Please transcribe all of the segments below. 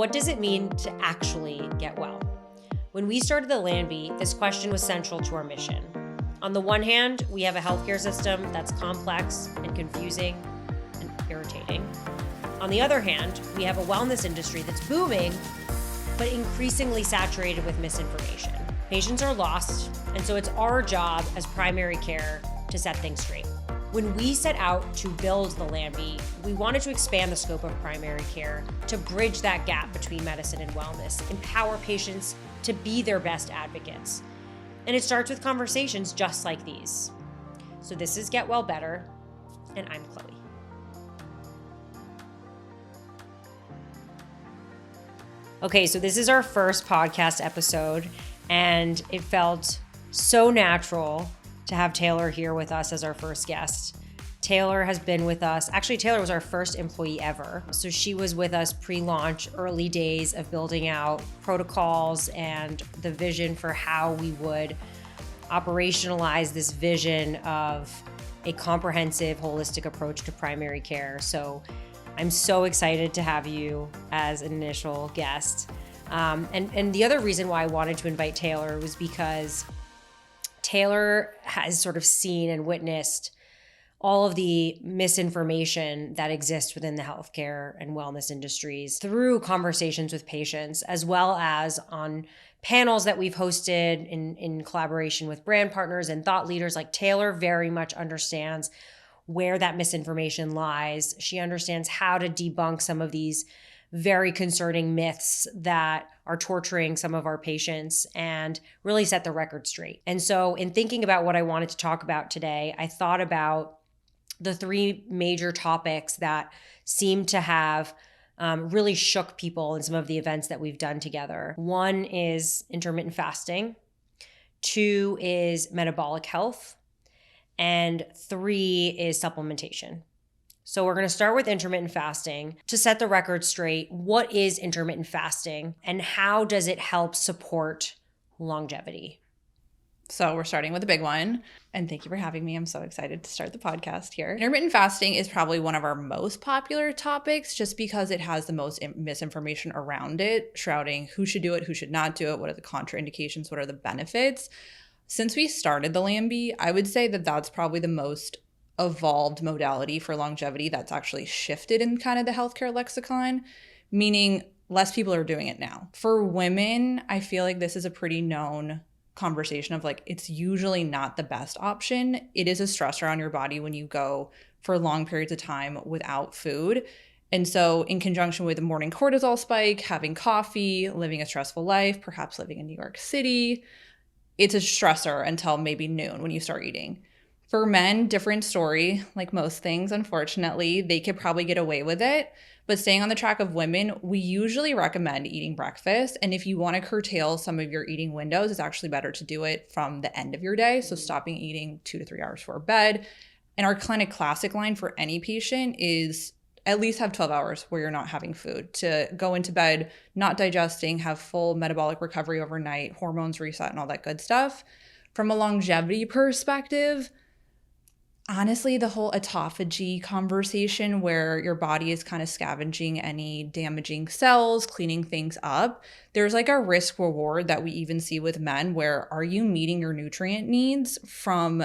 what does it mean to actually get well? When we started the Lanby, this question was central to our mission. On the one hand, we have a healthcare system that's complex and confusing and irritating. On the other hand, we have a wellness industry that's booming, but increasingly saturated with misinformation. Patients are lost, and so it's our job as primary care to set things straight. When we set out to build the Lanby, we wanted to expand the scope of primary care to bridge that gap between medicine and wellness, empower patients to be their best advocates. And it starts with conversations just like these. So this is Get Well Better, and I'm Chloe. Okay, so this is our first podcast episode, and it felt so natural to have Taylor here with us as our first guest. Taylor has been with us. Actually, Taylor was our first employee ever. So she was with us pre-launch, early days of building out protocols and the vision for how we would operationalize this vision of a comprehensive, holistic approach to primary care. So I'm so excited to have you as an initial guest. And the other reason why I wanted to invite Taylor was because Taylor has sort of seen and witnessed all of the misinformation that exists within the healthcare and wellness industries through conversations with patients, as well as on panels that we've hosted in collaboration with brand partners and thought leaders. Like Taylor very much understands where that misinformation lies. She understands how to debunk some of these very concerning myths that are torturing some of our patients and really set the record straight. And so in thinking about what I wanted to talk about today, I thought about the three major topics that seem to have really shook people in some of the events that we've done together. One is intermittent fasting. Two is metabolic health. And three is supplementation. So we're going to start with intermittent fasting. To set the record straight, what is intermittent fasting and how does it help support longevity? So we're starting with a big one. And thank you for having me. I'm so excited to start the podcast here. Intermittent fasting is probably one of our most popular topics just because it has the most misinformation around it, shrouding who should do it, who should not do it, what are the contraindications, what are the benefits. Since we started the Lanby, I would say that that's probably the most evolved modality for longevity that's actually shifted in kind of the healthcare lexicon, meaning less people are doing it now. For women, I feel like this is a pretty known conversation of like, it's usually not the best option. It is a stressor on your body when you go for long periods of time without food. And so in conjunction with a morning cortisol spike, having coffee, living a stressful life, perhaps living in New York City, it's a stressor until maybe noon when you start eating. For men, different story. Like most things, unfortunately, they could probably get away with it. But staying on the track of women, we usually recommend eating breakfast. And if you want to curtail some of your eating windows, it's actually better to do it from the end of your day. So stopping eating 2 to 3 hours before bed. And our clinic classic line for any patient is at least have 12 hours where you're not having food, to go into bed, not digesting, have full metabolic recovery overnight, hormones reset and all that good stuff. From a longevity perspective, honestly, the whole autophagy conversation where your body is kind of scavenging any damaging cells, cleaning things up, there's like a risk reward that we even see with men where are you meeting your nutrient needs from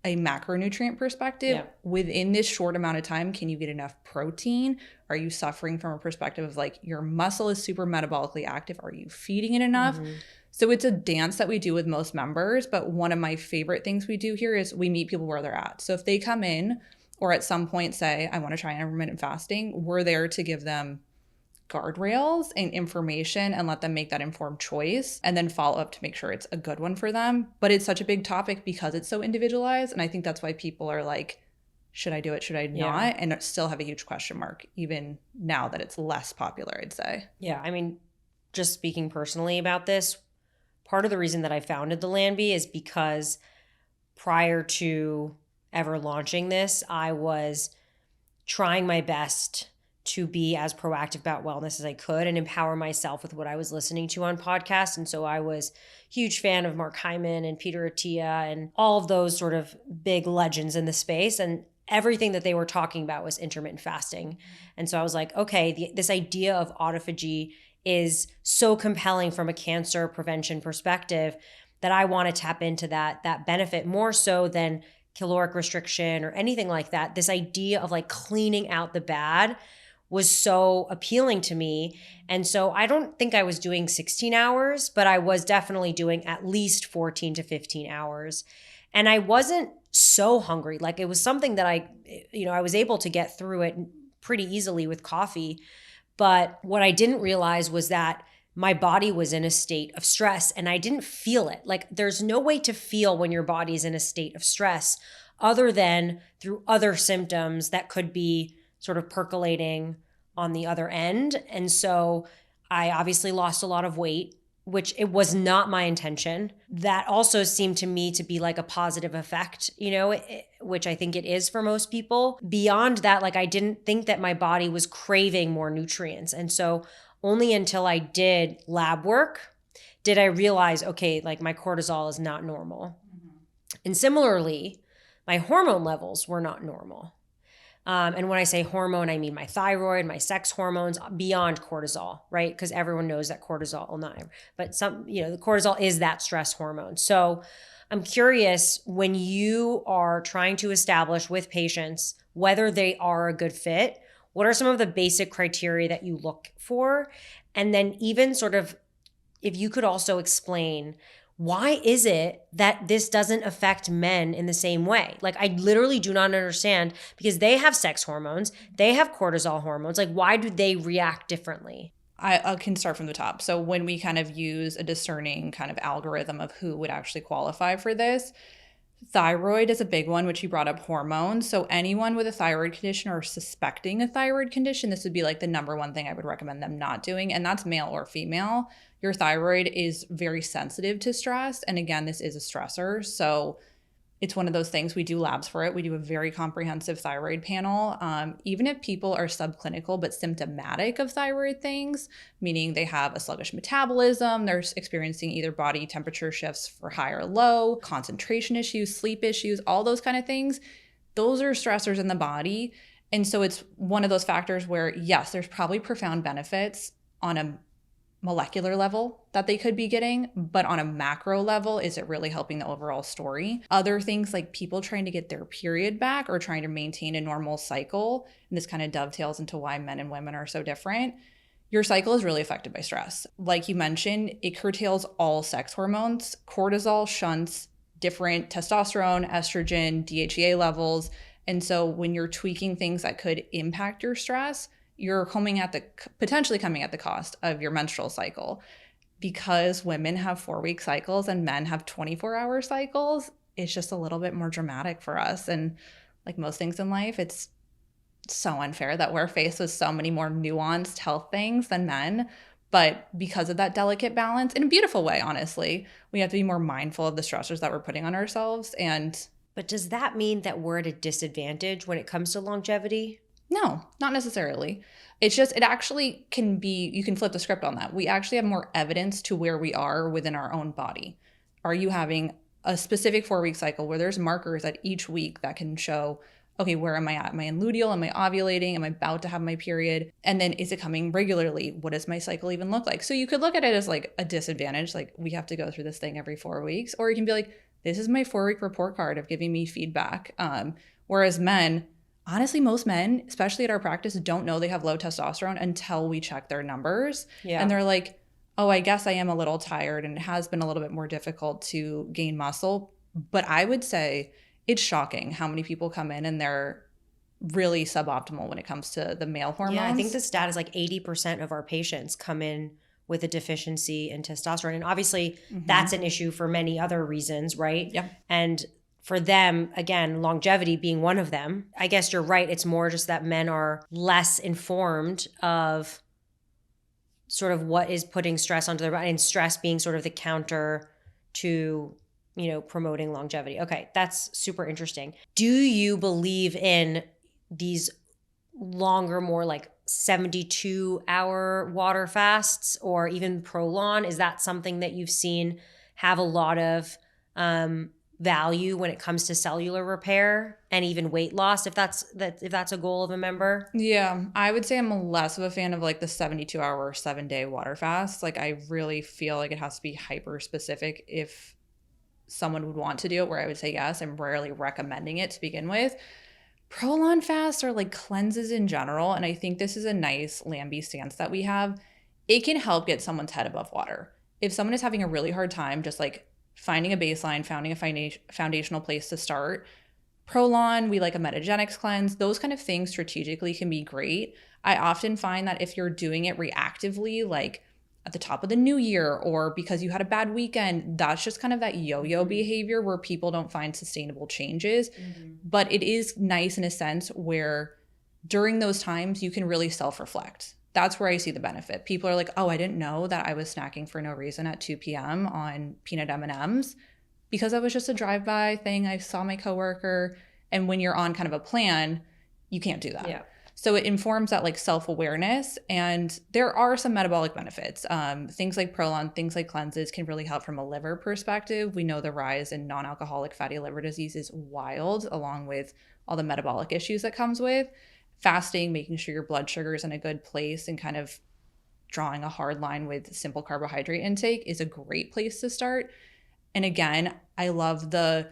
a macronutrient perspective? Yeah. Within this short amount of time, can you get enough protein? Are you suffering from a perspective of like your muscle is super metabolically active? Are you feeding it enough? Mm-hmm. So it's a dance that we do with most members, but one of my favorite things we do here is we meet people where they're at. So if they come in or at some point say, I want to try intermittent fasting, we're there to give them guardrails and information and let them make that informed choice and then follow up to make sure it's a good one for them. But it's such a big topic because it's so individualized. And I think that's why people are like, should I do it? Should I not? Yeah. And still have a huge question mark, even now that it's less popular, I'd say. Yeah. I mean, just speaking personally about this, part of the reason that I founded the Lanby is because prior to ever launching this, I was trying my best to be as proactive about wellness as I could and empower myself with what I was listening to on podcasts. And so I was a huge fan of Mark Hyman and Peter Attia and all of those sort of big legends in the space. And everything that they were talking about was intermittent fasting. And so I was like, okay, this idea of autophagy is so compelling from a cancer prevention perspective that I want to tap into that benefit more so than caloric restriction or anything like that. This idea of like cleaning out the bad was so appealing to me. And so I don't think I was doing 16 hours, but I was definitely doing at least 14 to 15 hours. And I wasn't so hungry. Like it was something that I was able to get through it pretty easily with coffee. But what I didn't realize was that my body was in a state of stress and I didn't feel it. Like there's no way to feel when your body's in a state of stress other than through other symptoms that could be sort of percolating on the other end. And so I obviously lost a lot of weight, which it was not my intention. That also seemed to me to be like a positive effect, which I think it is for most people. Beyond that, like I didn't think that my body was craving more nutrients. And so only until I did lab work did I realize, okay, like my cortisol is not normal. Mm-hmm. And similarly, my hormone levels were not normal. And when I say hormone, I mean my thyroid, my sex hormones beyond cortisol, right? Because everyone knows that cortisol, well, not, but the cortisol is that stress hormone. So I'm curious, when you are trying to establish with patients whether they are a good fit, what are some of the basic criteria that you look for? And then even sort of, if you could also explain, why is it that this doesn't affect men in the same way? Like, I literally do not understand, because they have sex hormones, they have cortisol hormones. Like, why do they react differently? I can start from the top. So when we kind of use a discerning kind of algorithm of who would actually qualify for this, thyroid is a big one, which you brought up, hormones. So anyone with a thyroid condition or suspecting a thyroid condition, this would be like the number one thing I would recommend them not doing. And that's male or female. Your thyroid is very sensitive to stress. And again, this is a stressor. So it's one of those things, we do labs for it. We do a very comprehensive thyroid panel. Even if people are subclinical but symptomatic of thyroid things, meaning they have a sluggish metabolism, they're experiencing either body temperature shifts for high or low, concentration issues, sleep issues, all those kind of things, those are stressors in the body. And so it's one of those factors where, yes, there's probably profound benefits on a molecular level that they could be getting, but on a macro level, is it really helping the overall story? Other things like people trying to get their period back or trying to maintain a normal cycle, and this kind of dovetails into why men and women are so different. Your cycle is really affected by stress. Like you mentioned, it curtails all sex hormones. Cortisol shunts different testosterone, estrogen, DHEA levels. And so when you're tweaking things that could impact your stress, you're potentially coming at the cost of your menstrual cycle. Because women have 4-week cycles and men have 24-hour cycles, it's just a little bit more dramatic for us. And like most things in life, it's so unfair that we're faced with so many more nuanced health things than men. But because of that delicate balance, in a beautiful way, honestly, we have to be more mindful of the stressors that we're putting on ourselves. But does that mean that we're at a disadvantage when it comes to longevity? No, not necessarily. It's just, it actually can be, you can flip the script on that. We actually have more evidence to where we are within our own body. Are you having a specific 4-week cycle where there's markers at each week that can show, okay, where am I at? Am I in luteal? Am I ovulating? Am I about to have my period? And then is it coming regularly? What does my cycle even look like? So you could look at it as like a disadvantage, like we have to go through this thing every 4 weeks. Or you can be like, this is my 4-week report card of giving me feedback. Whereas men, honestly, most men, especially at our practice, don't know they have low testosterone until we check their numbers. Yeah. And they're like, oh, I guess I am a little tired and it has been a little bit more difficult to gain muscle. But I would say it's shocking how many people come in and they're really suboptimal when it comes to the male hormones. Yeah, I think the stat is like 80% of our patients come in with a deficiency in testosterone. And obviously that's an issue for many other reasons, right? Yeah. And for them, again, longevity being one of them, I guess you're right. It's more just that men are less informed of sort of what is putting stress onto their body, and stress being sort of the counter to, promoting longevity. Okay, that's super interesting. Do you believe in these longer, more like 72-hour water fasts or even Prolon? Is that something that you've seen have a lot of value when it comes to cellular repair and even weight loss, if that's a goal of a member? Yeah, I would say I'm less of a fan of like the 72-hour, 7-day water fast. Like I really feel like it has to be hyper specific if someone would want to do it, where I would say yes. I'm rarely recommending it to begin with. Prolonged fasts are like cleanses in general, and I think this is a nice Lambie stance that we have. It can help get someone's head above water. If someone is having a really hard time just like finding a baseline, finding a foundational place to start, Prolon, we like a metagenics cleanse, those kind of things strategically can be great. I often find that if you're doing it reactively, like at the top of the new year or because you had a bad weekend, that's just kind of that yo-yo behavior where people don't find sustainable changes. But it is nice in a sense where during those times you can really self-reflect. That's where I see the benefit. People are like, oh, I didn't know that I was snacking for no reason at 2 p.m. on peanut M&Ms because that was just a drive-by thing. I saw my coworker. And when you're on kind of a plan, you can't do that. Yeah. So it informs that like self-awareness, and there are some metabolic benefits. Things like Prolon, things like cleanses can really help from a liver perspective. We know the rise in non-alcoholic fatty liver disease is wild, along with all the metabolic issues that comes with fasting, making sure your blood sugar is in a good place, and kind of drawing a hard line with simple carbohydrate intake is a great place to start. And again, I love the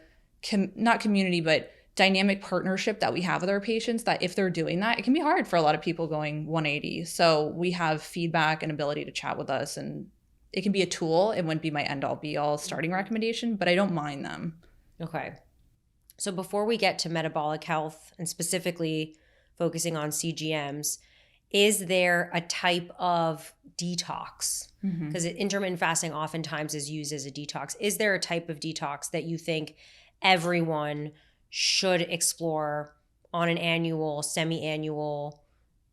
not community, but dynamic partnership that we have with our patients, that if they're doing that, it can be hard for a lot of people going 180. So we have feedback and ability to chat with us, and it can be a tool. It wouldn't be my end all be all starting recommendation, but I don't mind them. Okay. So before we get to metabolic health and specifically focusing on CGMs, is there a type of detox? Because intermittent fasting oftentimes is used as a detox. Is there a type of detox that you think everyone should explore on an annual, semi-annual,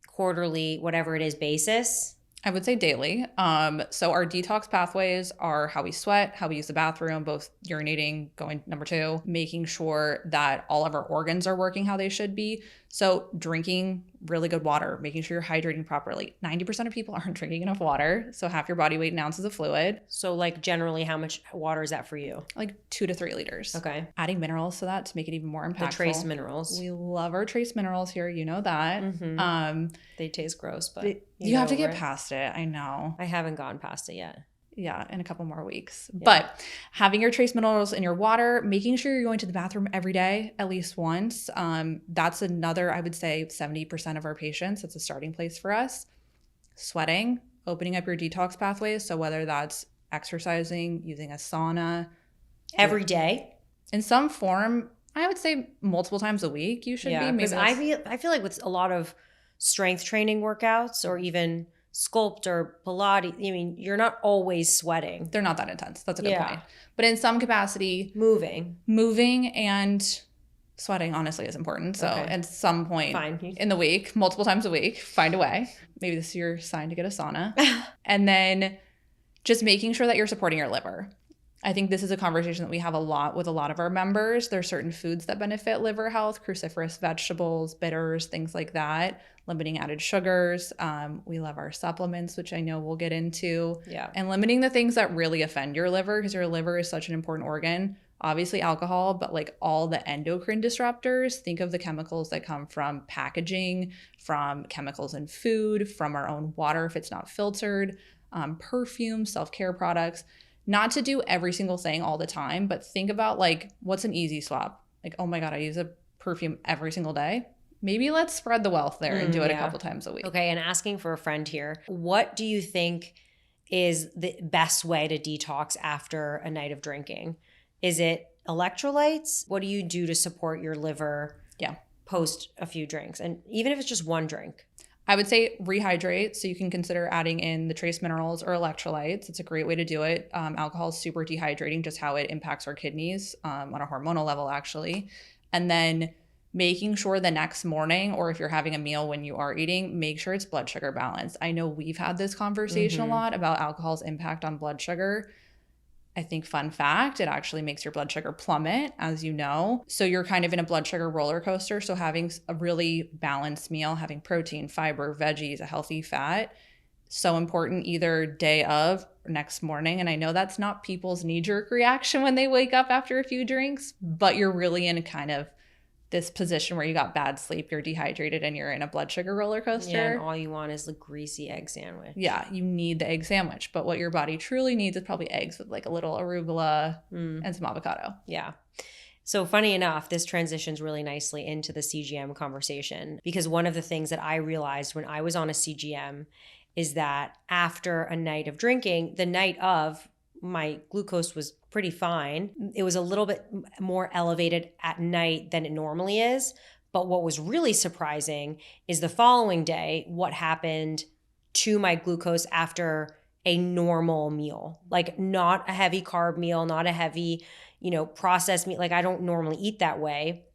quarterly, whatever it is basis? I would say daily. So our detox pathways are how we sweat, how we use the bathroom, both urinating, going number 2, making sure that all of our organs are working how they should be. So drinking really good water, making sure you're hydrating properly. 90% of people aren't drinking enough water. So half your body weight in ounces of fluid. So like generally, how much water is that for you? Like 2 to 3 liters. Okay. Adding minerals to that to make it even more impactful. The trace minerals. We love our trace minerals here. You know that. They taste gross, but you have to get past it. I know. I haven't gone past it yet. Yeah, in a couple more weeks. Yeah. But having your trace minerals in your water, making sure you're going to the bathroom every day, at least once. That's another, I would say 70% of our patients. It's a starting place for us. Sweating, opening up your detox pathways. So whether that's exercising, using a sauna. Every day? In some form, I would say multiple times a week you should be. Because I feel like with a lot of strength training workouts or even sculpt or Pilates, I mean, you're not always sweating. They're not that intense. That's a good point. But in some capacity, moving and sweating honestly is important. So at some point in the week, multiple times a week, find a way. Maybe this is your sign to get a sauna. And then just making sure that you're supporting your liver. I think this is a conversation that we have a lot with a lot of our members. There are certain foods that benefit liver health, cruciferous vegetables, bitters, things like that, limiting added sugars. We love our supplements, which I know we'll get into. Yeah. And limiting the things that really offend your liver, because your liver is such an important organ. Obviously alcohol, but like all the endocrine disruptors, think of the chemicals that come from packaging, from chemicals in food, from our own water if it's not filtered, perfume, self-care products. Not to do every single thing all the time, but think about like, what's an easy swap? Like, oh my God, I use a perfume every single day. Maybe let's spread the wealth there and do it a couple times a week. Okay, and asking for a friend here, what do you think is the best way to detox after a night of drinking? Is it electrolytes? What do you do to support your liver post a few drinks? And even if it's just one drink? I would say rehydrate. So you can consider adding in the trace minerals or electrolytes. It's a great way to do it. Alcohol is super dehydrating, just how it impacts our kidneys on a hormonal level, actually. And then making sure the next morning, or if you're having a meal when you are eating, make sure it's blood sugar balanced. I know we've had this conversation a lot about alcohol's impact on blood sugar. I think fun fact, it actually makes your blood sugar plummet, as you know. So you're kind of in a blood sugar roller coaster. So having a really balanced meal, having protein, fiber, veggies, a healthy fat, So important either day of or next morning. And I know that's not people's knee-jerk reaction when they wake up after a few drinks, but you're really in kind of this position where you got bad sleep, you're dehydrated, and you're in a blood sugar roller coaster. Yeah, and all you want is the greasy egg sandwich. Yeah, you need the egg sandwich. But what your body truly needs is probably eggs with like a little arugula and some avocado. Yeah. So funny enough, this transitions really nicely into the CGM conversation, because one of the things that I realized when I was on a CGM is that after a night of drinking, the night of, my glucose was pretty fine. It was a little bit more elevated at night than it normally is. But what was really surprising is the following day, what happened to my glucose after a normal meal, like not a heavy carb meal, not a heavy, processed meat. Like I don't normally eat that way,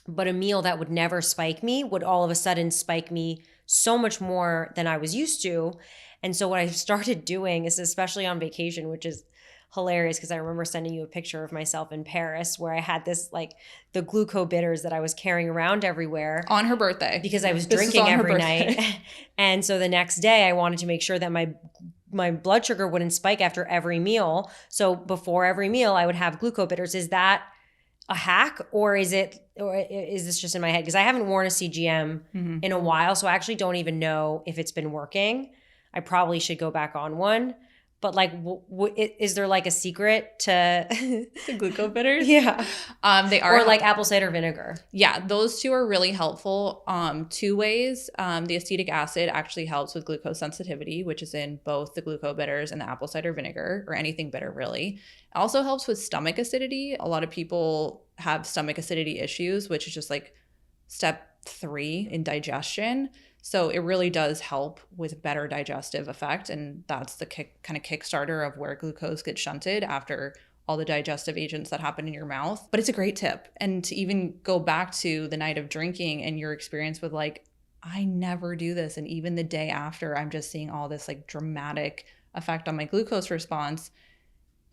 but a meal that would never spike me would all of a sudden spike me so much more than I was used to. And so what I started doing is, especially on vacation, which is hilarious because I remember sending you a picture of myself in Paris where I had this, like, the glucose bitters that I was carrying around everywhere. On her birthday. Because I was drinking every night. And so the next day I wanted to make sure that my blood sugar wouldn't spike after every meal. So before every meal I would have glucose bitters. Is that a hack, or is this just in my head? Because I haven't worn a CGM in a while, so I actually don't even know if it's been working. I probably should go back on one. But like, is there like a secret to the glucose bitters? Yeah. They are. Or like apple cider vinegar. Yeah, those two are really helpful. Two ways. The acetic acid actually helps with glucose sensitivity, which is in both the glucose bitters and the apple cider vinegar, or anything bitter really. It also helps with stomach acidity. A lot of people have stomach acidity issues, which is just like step 3 in digestion. So it really does help with better digestive effect. And that's the kind of Kickstarter of where glucose gets shunted after all the digestive agents that happen in your mouth. But it's a great tip. And to even go back to the night of drinking and your experience with like, I never do this. And even the day after, I'm just seeing all this like dramatic effect on my glucose response.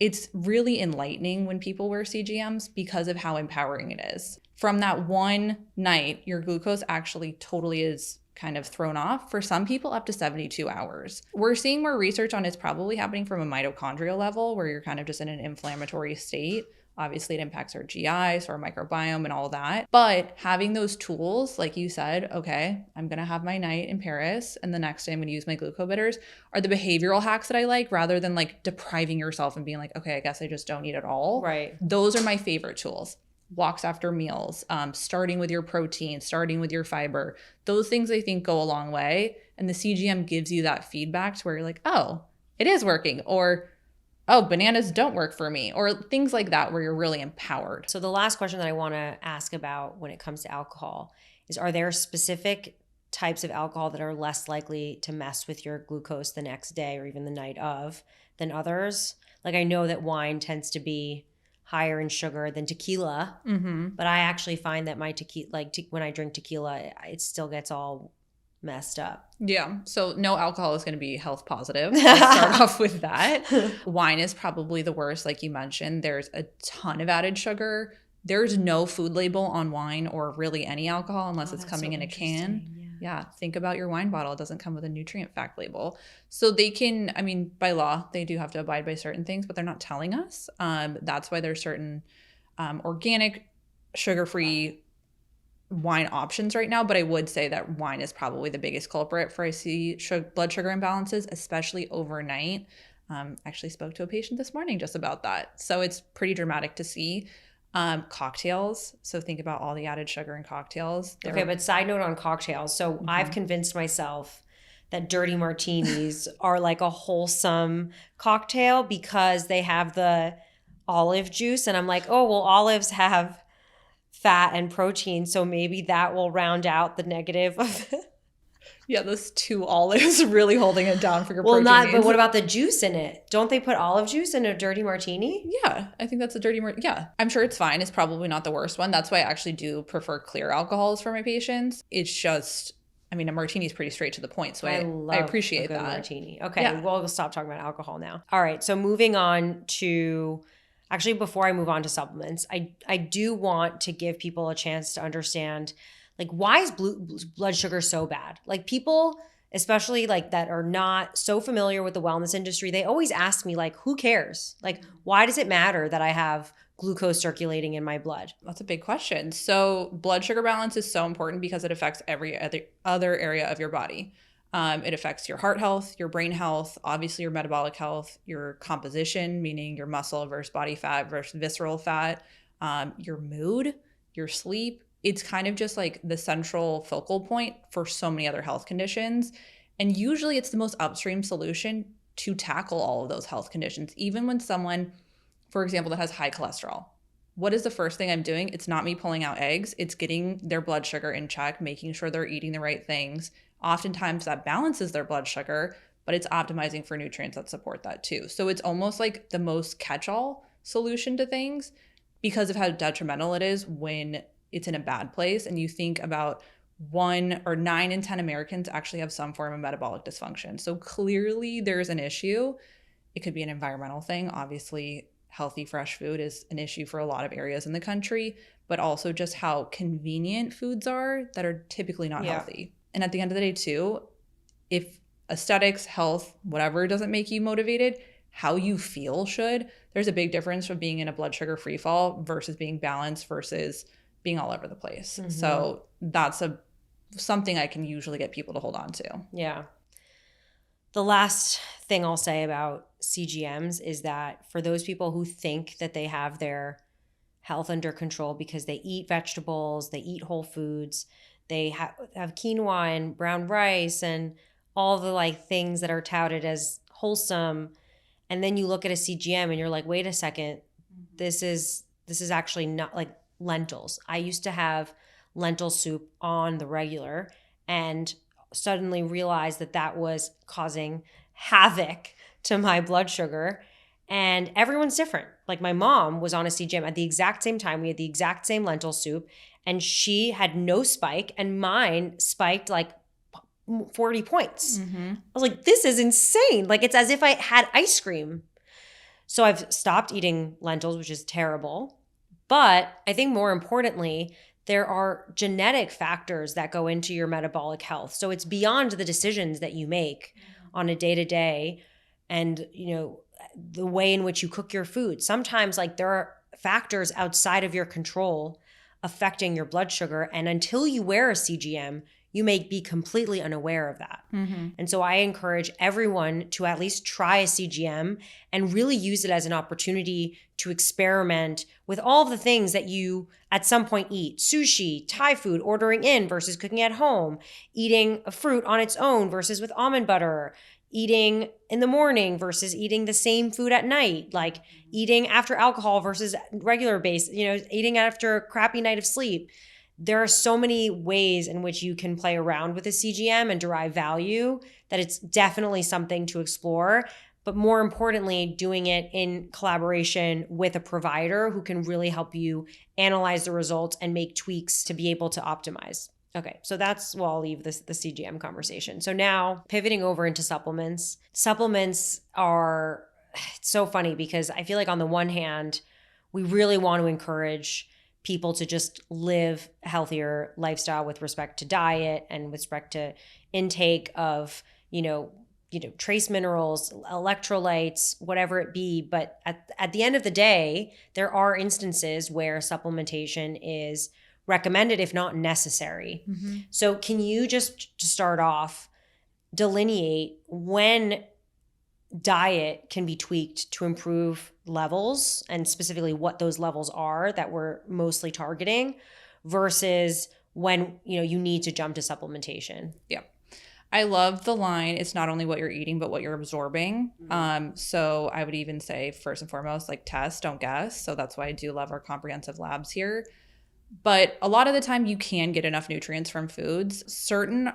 It's really enlightening when people wear CGMs because of how empowering it is. From that one night, your glucose actually totally is kind of thrown off, for some people up to 72 hours. We're seeing more research on it's probably happening from a mitochondrial level where you're kind of just in an inflammatory state. Obviously, it impacts our GI, so our microbiome and all that. But having those tools, like you said, okay, I'm going to have my night in Paris and the next day I'm going to use my glucose bitters, are the behavioral hacks that I like, rather than like depriving yourself and being like, okay, I guess I just don't eat at all. Right. Those are my favorite tools. Walks after meals, starting with your protein, starting with your fiber. Those things I think go a long way. And the CGM gives you that feedback to where you're like, oh, it is working. Or, oh, bananas don't work for me. Or things like that where you're really empowered. So the last question that I want to ask about when it comes to alcohol is, are there specific types of alcohol that are less likely to mess with your glucose the next day or even the night of than others? Like I know that wine tends to be higher in sugar than tequila, but I actually find that my tequila, when I drink tequila, it still gets all messed up. Yeah. So no alcohol is going to be health positive. Let's start off with that. Wine is probably the worst. Like you mentioned, there's a ton of added sugar. There's no food label on wine or really any alcohol unless it's coming in a can. Yeah. Think about your wine bottle. It doesn't come with a nutrient fact label. So they can, I mean, by law, they do have to abide by certain things, but they're not telling us. That's why there's certain organic, sugar-free wine options right now. But I would say that wine is probably the biggest culprit for blood sugar imbalances, especially overnight. Actually spoke to a patient this morning just about that. So it's pretty dramatic to see. Cocktails. So think about all the added sugar in cocktails. Okay, but side note on cocktails. So I've convinced myself that dirty martinis are like a wholesome cocktail because they have the olive juice. And I'm like, oh, well, olives have fat and protein. So maybe that will round out the negative of it. Yeah, those 2 olives really holding it down for your protein. But what about the juice in it? Don't they put olive juice in a dirty martini? Yeah, I think that's a dirty martini. Yeah, I'm sure it's fine. It's probably not the worst one. That's why I actually do prefer clear alcohols for my patients. It's just, I mean, a martini is pretty straight to the point. So I appreciate a good that. Martini. Okay, yeah. Well, we'll stop talking about alcohol now. All right, so moving on to, actually before I move on to supplements, I do want to give people a chance to understand, like, why is blood sugar so bad? Like, people especially like that are not so familiar with the wellness industry, they always ask me like, who cares? Like, why does it matter that I have glucose circulating in my blood? That's a big question. So blood sugar balance is so important because it affects every other area of your body. It affects your heart health, your brain health, obviously your metabolic health, your composition, meaning your muscle versus body fat versus visceral fat, your mood, your sleep. It's kind of just like the central focal point for so many other health conditions. And usually it's the most upstream solution to tackle all of those health conditions. Even when someone, for example, that has high cholesterol, what is the first thing I'm doing? It's not me pulling out eggs. It's getting their blood sugar in check, making sure they're eating the right things. Oftentimes that balances their blood sugar, but it's optimizing for nutrients that support that too. So it's almost like the most catch-all solution to things because of how detrimental it is when it's in a bad place. And you think about 9 in 10 Americans actually have some form of metabolic dysfunction. So clearly there's an issue. It could be an environmental thing. Obviously, healthy, fresh food is an issue for a lot of areas in the country, but also just how convenient foods are that are typically not healthy. And at the end of the day too, if aesthetics, health, whatever doesn't make you motivated, how you feel should. There's a big difference from being in a blood sugar free fall versus being balanced versus being all over the place. Mm-hmm. So that's something I can usually get people to hold on to. Yeah. The last thing I'll say about CGMs is that for those people who think that they have their health under control because they eat vegetables, they eat whole foods, they have quinoa and brown rice and all the like things that are touted as wholesome, and then you look at a CGM and you're like, wait a second, this is actually not like lentils. I used to have lentil soup on the regular and suddenly realized that that was causing havoc to my blood sugar. And everyone's different. Like my mom was on a CGM at the exact same time. We had the exact same lentil soup and she had no spike and mine spiked like 40 points. Mm-hmm. I was like, this is insane. Like it's as if I had ice cream. So I've stopped eating lentils, which is terrible. But I think more importantly, there are genetic factors that go into your metabolic health. So it's beyond the decisions that you make on a day-to-day and, you know, the way in which you cook your food. Sometimes like there are factors outside of your control affecting your blood sugar. And until you wear a CGM, you may be completely unaware of that. Mm-hmm. And so I encourage everyone to at least try a CGM and really use it as an opportunity to experiment with all of the things that you at some point eat. Sushi, Thai food, ordering in versus cooking at home, eating a fruit on its own versus with almond butter, eating in the morning versus eating the same food at night, like eating after alcohol versus regular base, you know, eating after a crappy night of sleep. There are so many ways in which you can play around with a CGM and derive value that it's definitely something to explore. But more importantly, doing it in collaboration with a provider who can really help you analyze the results and make tweaks to be able to optimize. Okay, so I'll leave the CGM conversation. So now pivoting over into supplements. Supplements are, it's so funny because I feel like on the one hand, we really want to encourage people to just live a healthier lifestyle with respect to diet and with respect to intake of, trace minerals, electrolytes, whatever it be. But at the end of the day, there are instances where supplementation is recommended, if not necessary. Mm-hmm. So can you just to start off, delineate when diet can be tweaked to improve levels and specifically what those levels are that we're mostly targeting versus when, you need to jump to supplementation? Yeah. I love the line, it's not only what you're eating, but what you're absorbing. Mm-hmm. So I would even say first and foremost, like test, don't guess. So that's why I do love our comprehensive labs here. But a lot of the time you can get enough nutrients from foods. Certain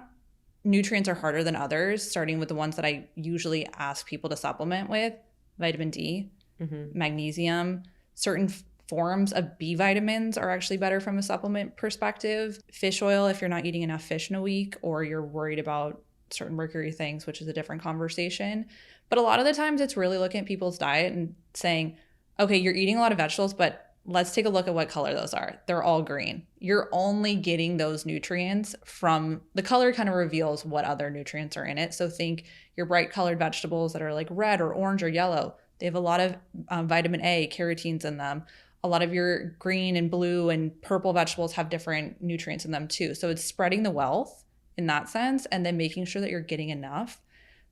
nutrients are harder than others, starting with the ones that I usually ask people to supplement with: vitamin D, mm-hmm. magnesium. Certain forms of B vitamins are actually better from a supplement perspective. Fish oil, if you're not eating enough fish in a week or you're worried about certain mercury things, which is a different conversation. But a lot of the times it's really looking at people's diet and saying, okay, you're eating a lot of vegetables, but let's take a look at what color those are. They're all green. You're only getting those nutrients from the color kind of reveals what other nutrients are in it. So think your bright colored vegetables that are like red or orange or yellow. They have a lot of vitamin A, carotenes in them. A lot of your green and blue and purple vegetables have different nutrients in them too. So it's spreading the wealth in that sense, and then making sure that you're getting enough.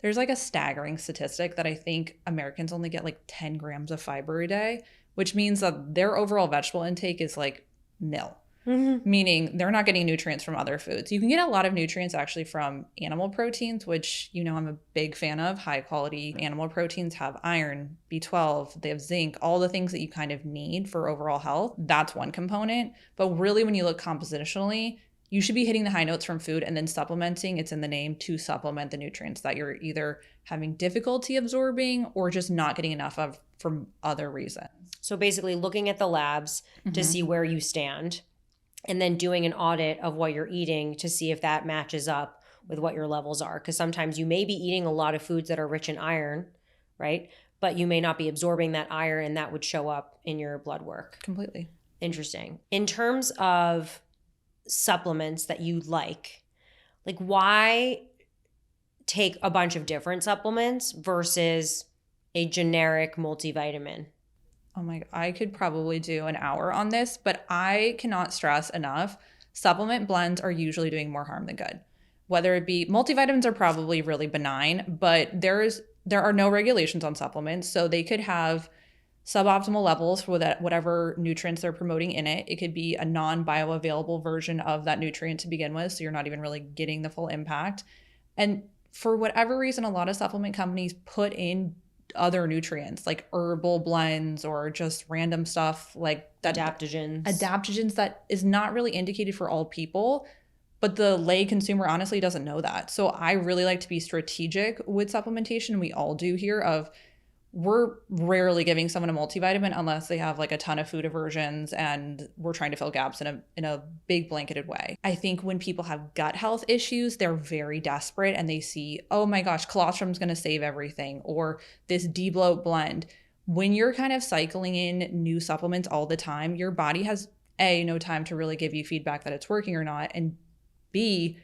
There's like a staggering statistic that I think Americans only get like 10 grams of fiber a day, which means that their overall vegetable intake is like nil, meaning they're not getting nutrients from other foods. You can get a lot of nutrients actually from animal proteins, which, you know, I'm a big fan of. High quality animal proteins have iron, B12, they have zinc, all the things that you kind of need for overall health. That's one component. But really, when you look compositionally, you should be hitting the high notes from food and then supplementing. It's in the name, to supplement the nutrients that you're either having difficulty absorbing or just not getting enough of for other reasons. So basically looking at the labs to see where you stand, and then doing an audit of what you're eating to see if that matches up with what your levels are. Because sometimes you may be eating a lot of foods that are rich in iron, right? But you may not be absorbing that iron, and that would show up in your blood work. Completely. Interesting. In terms of supplements that you like why take a bunch of different supplements versus a generic multivitamin? Oh my, I could probably do an hour on this, but I cannot stress enough. Supplement blends are usually doing more harm than good. Whether it be multivitamins are probably really benign, but there are no regulations on supplements. So they could have suboptimal levels for that, whatever nutrients they're promoting in it. It could be a non-bioavailable version of that nutrient to begin with, so you're not even really getting the full impact. And for whatever reason, a lot of supplement companies put in other nutrients like herbal blends or just random stuff like that. Adaptogens that is not really indicated for all people, but the lay consumer honestly doesn't know that. So I really like to be strategic with supplementation. We all do here of we're rarely giving someone a multivitamin unless they have like a ton of food aversions and we're trying to fill gaps in a big blanketed way. I think when people have gut health issues, they're very desperate and they see, oh my gosh, colostrum's going to save everything, or this debloat blend. When you're kind of cycling in new supplements all the time, your body has A, no time to really give you feedback that it's working or not, and B,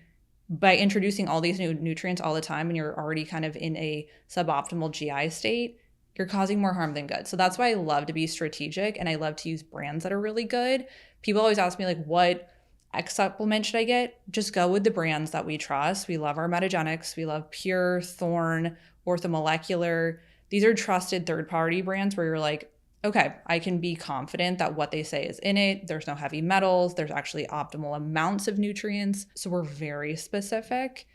by introducing all these new nutrients all the time and you're already kind of in a suboptimal GI state, you're causing more harm than good. So that's why I love to be strategic and I love to use brands that are really good. People always ask me like, what X supplement should I get? Just go with the brands that we trust. We love our Metagenics. We love Pure, Thorne, Orthomolecular. These are trusted third-party brands where you're like, okay, I can be confident that what they say is in it. There's no heavy metals. There's actually optimal amounts of nutrients. So we're very specific.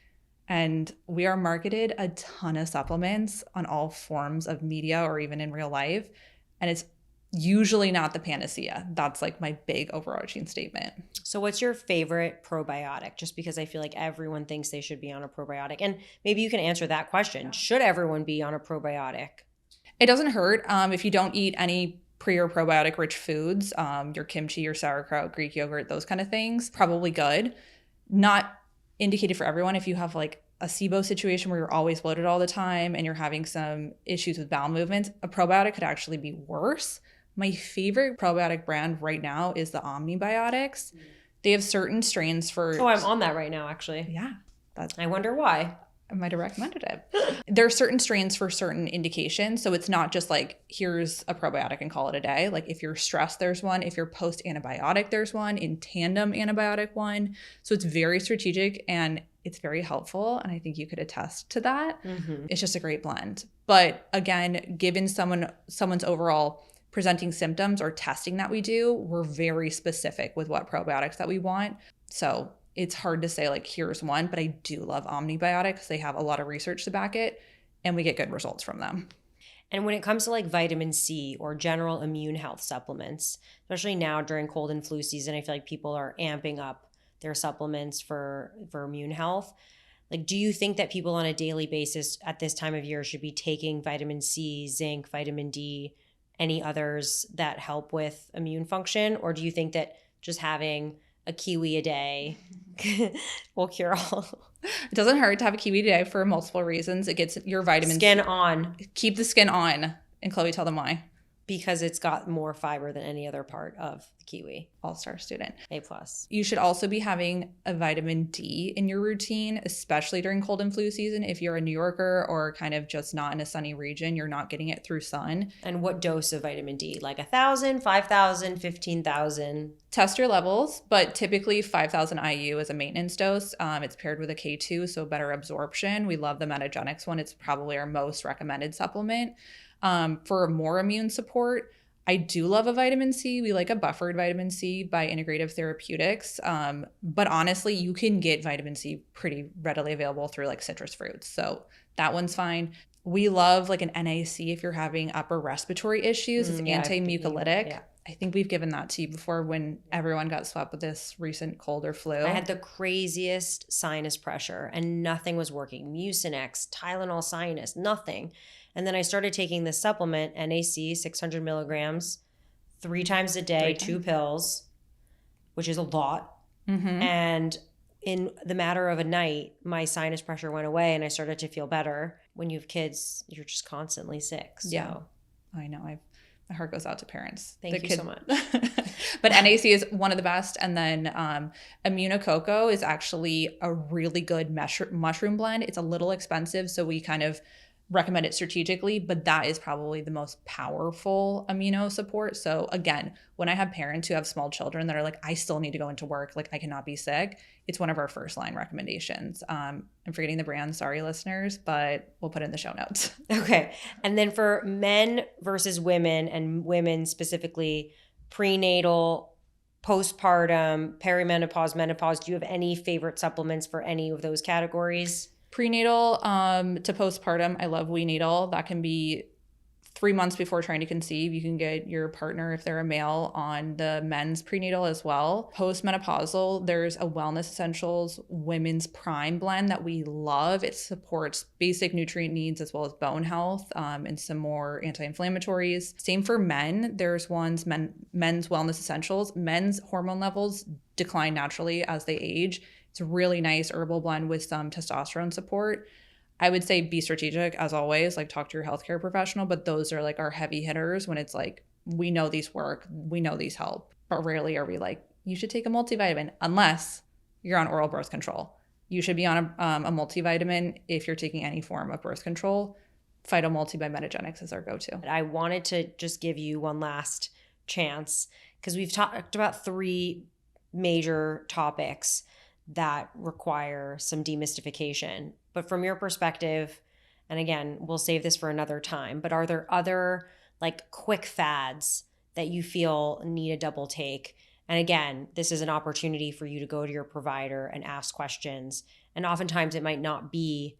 And we are marketed a ton of supplements on all forms of media or even in real life. And it's usually not the panacea. That's like my big overarching statement. So what's your favorite probiotic? Just because I feel like everyone thinks they should be on a probiotic. And maybe you can answer that question. Should everyone be on a probiotic? It doesn't hurt if you don't eat any pre or probiotic rich foods, your kimchi, your sauerkraut, Greek yogurt, those kind of things, probably good. Not indicated for everyone. If you have like a SIBO situation where you're always bloated all the time and you're having some issues with bowel movements, a probiotic could actually be worse. My favorite probiotic brand right now is the Omnibiotics. They have certain strains for... Oh, I'm on that right now, actually. Yeah. I wonder why. I might have recommended it. There are certain strains for certain indications. So it's not just like, here's a probiotic and call it a day. Like if you're stressed, there's one. If you're post-antibiotic, there's one. In tandem antibiotic one. So it's very strategic and it's very helpful. And I think you could attest to that. Mm-hmm. It's just a great blend. But again, given someone's overall presenting symptoms or testing that we do, we're very specific with what probiotics that we want. So it's hard to say like, here's one, but I do love Omnibiotics. They have a lot of research to back it and we get good results from them. And when it comes to like vitamin C or general immune health supplements, especially now during cold and flu season, I feel like people are amping up their supplements for immune health. Like, do you think that people on a daily basis at this time of year should be taking vitamin C, zinc, vitamin D, any others that help with immune function? Or do you think that just having a kiwi a day will cure all? It doesn't hurt to have a kiwi a day for multiple reasons. It gets your vitamins. Skin on. Keep the skin on. And Chloe, tell them why. because it's got more fiber than any other part of the kiwi. All-star student. A+. You should also be having a vitamin D in your routine, especially during cold and flu season. If you're a New Yorker or kind of just not in a sunny region, you're not getting it through sun. And what dose of vitamin D? Like 1,000, 5,000, 15,000? Test your levels, but typically 5,000 IU is a maintenance dose. It's paired with a K2, so better absorption. We love the Metagenics one. It's probably our most recommended supplement. For more immune support, I do love a vitamin C. We like a buffered vitamin C by Integrative Therapeutics. But honestly, you can get vitamin C pretty readily available through like citrus fruits. So that one's fine. We love like an NAC if you're having upper respiratory issues. It's anti-mucolytic. Yeah. I think we've given that to you before when everyone got swept with this recent cold or flu. I had the craziest sinus pressure and nothing was working. Mucinex, Tylenol sinus, nothing. And then I started taking this supplement, NAC, 600 milligrams, 3 times a day, 2 pills, which is a lot. Mm-hmm. And in the matter of a night, my sinus pressure went away and I started to feel better. When you have kids, you're just constantly sick. So. Yeah, I know. My heart goes out to parents. Thank you so much. But NAC is one of the best. And then Immunococo is actually a really good mushroom blend. It's a little expensive, so we kind of recommend it strategically, but that is probably the most powerful amino support. So again, when I have parents who have small children that are like, I still need to go into work, like I cannot be sick, it's one of our first line recommendations. I'm forgetting the brand, sorry listeners, but we'll put it in the show notes. Okay. And then for men versus women, and women specifically, prenatal, postpartum, perimenopause, menopause, do you have any favorite supplements for any of those categories? Prenatal to postpartum, I love We Needle. That can be 3 months before trying to conceive. You can get your partner, if they're a male, on the men's prenatal as well. Postmenopausal, there's a Wellness Essentials Women's Prime blend that we love. It supports basic nutrient needs as well as bone health and some more anti-inflammatories. Same for men. There's ones, Men's Wellness Essentials. Men's hormone levels decline naturally as they age. It's a really nice herbal blend with some testosterone support. I would say be strategic as always, like talk to your healthcare professional, but those are like our heavy hitters when it's like, we know these work, we know these help, but rarely are we like, you should take a multivitamin unless you're on oral birth control. You should be on a multivitamin if you're taking any form of birth control. Phytomulti by Metagenics is our go-to. I wanted to just give you one last chance because we've talked about 3 major topics that require some demystification. But from your perspective, and again, we'll save this for another time, but are there other like quick fads that you feel need a double take? And again, this is an opportunity for you to go to your provider and ask questions. And oftentimes it might not be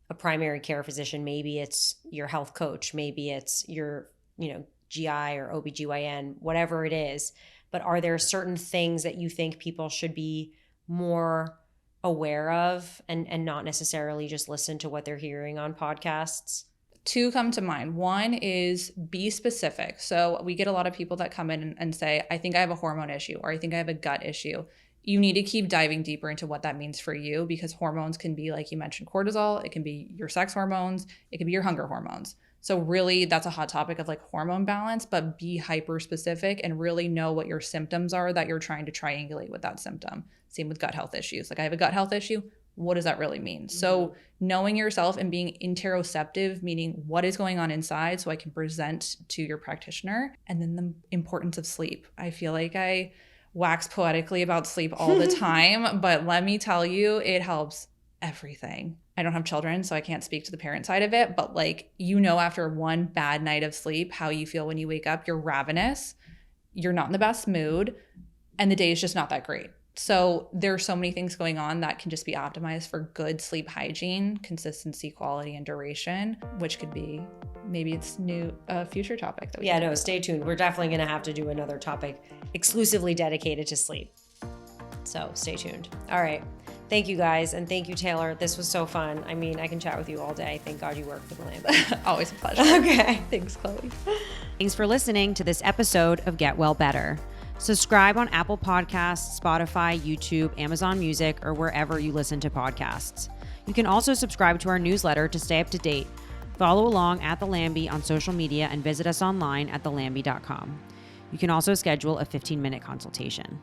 a primary care physician. Maybe it's your health coach. Maybe it's your, GI or OBGYN, whatever it is. But are there certain things that you think people should be more aware of and not necessarily just listen to what they're hearing on podcasts? 2 come to mind. One is be specific. So we get a lot of people that come in and say, I think I have a hormone issue, or I think I have a gut issue. You need to keep diving deeper into what that means for you, because hormones can be, like you mentioned, cortisol. It can be your sex hormones. It can be your hunger hormones. So really that's a hot topic of like hormone balance, but be hyper specific and really know what your symptoms are that you're trying to triangulate with that symptom. Same with gut health issues. Like I have a gut health issue. What does that really mean? Mm-hmm. So knowing yourself and being interoceptive, meaning what is going on inside so I can present to your practitioner. And then the importance of sleep. I feel like I wax poetically about sleep all the time, but let me tell you, it helps everything. I don't have children, so I can't speak to the parent side of it, but like, after one bad night of sleep, how you feel when you wake up, you're ravenous, you're not in the best mood, and the day is just not that great. So there are so many things going on that can just be optimized for good sleep hygiene, consistency, quality, and duration, which could be, maybe it's future topic that we stay tuned. We're definitely going to have to do another topic exclusively dedicated to sleep. So stay tuned. All right. Thank you guys. And thank you, Taylor. This was so fun. I mean, I can chat with you all day. Thank God you work for the Lamb. Always a pleasure. Okay. Thanks, Chloe. Thanks for listening to this episode of Get Well Better. Subscribe on Apple Podcasts, Spotify, YouTube, Amazon Music, or wherever you listen to podcasts. You can also subscribe to our newsletter to stay up to date. Follow along at The Lambie on social media and visit us online at thelambie.com. You can also schedule a 15-minute consultation.